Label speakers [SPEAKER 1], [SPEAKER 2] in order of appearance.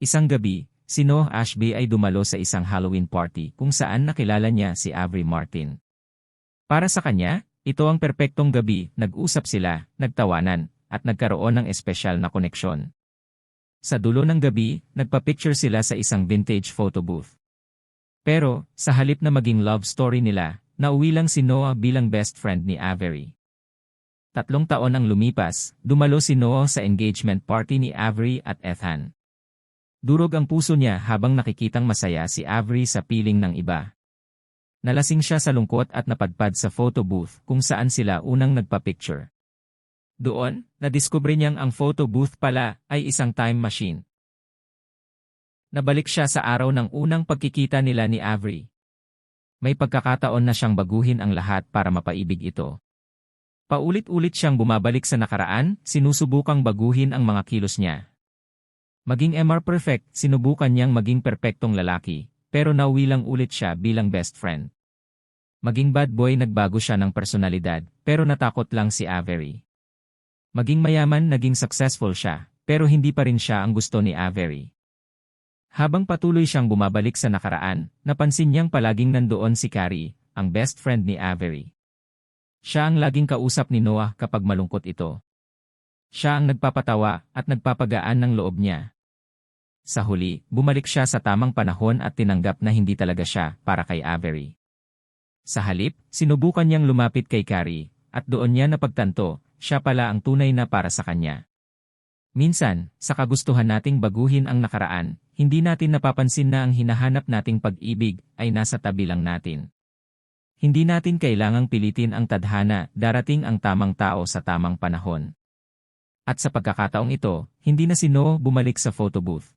[SPEAKER 1] Isang gabi, si Noah Ashby ay dumalo sa isang Halloween party kung saan nakilala niya si Avery Martin. Para sa kanya, ito ang perpektong gabi, nag-usap sila, nagtawanan, at nagkaroon ng espesyal na koneksyon. Sa dulo ng gabi, nagpa-picture sila sa isang vintage photo booth. Pero, sa halip na maging love story nila, nauwi lang si Noah bilang best friend ni Avery. 3 taon ang lumipas, dumalo si Noah sa engagement party ni Avery at Ethan. Durog ang puso niya habang nakikitang masaya si Avery sa piling ng iba. Nalasing siya sa lungkot at napadpad sa photo booth kung saan sila unang nagpa-picture. Doon, nadiskubre niyang ang photo booth pala ay isang time machine. Nabalik siya sa araw ng unang pagkikita nila ni Avery. May pagkakataon na siyang baguhin ang lahat para mapaibig ito. Paulit-ulit siyang bumabalik sa nakaraan, sinusubukang baguhin ang mga kilos niya. Maging MR perfect, sinubukan niyang maging perpektong lalaki, pero nauwi lang ulit siya bilang best friend. Maging bad boy, nagbago siya ng personalidad, pero natakot lang si Avery. Maging mayaman, naging successful siya, pero hindi pa rin siya ang gusto ni Avery. Habang patuloy siyang bumabalik sa nakaraan, napansin niyang palaging nandoon si Carrie, ang best friend ni Avery. Siya ang laging kausap ni Noah kapag malungkot ito. Siya ang nagpapatawa at nagpapagaan ng loob niya. Sa huli, bumalik siya sa tamang panahon at tinanggap na hindi talaga siya para kay Avery. Sa halip, sinubukan niyang lumapit kay Carrie, at doon niya napagtanto, siya pala ang tunay na para sa kanya. Minsan, sa kagustuhan nating baguhin ang nakaraan, hindi natin napapansin na ang hinahanap nating pag-ibig ay nasa tabi lang natin. Hindi natin kailangang pilitin ang tadhana, darating ang tamang tao sa tamang panahon. At sa pagkakataong ito, hindi na si Noah bumalik sa photo booth.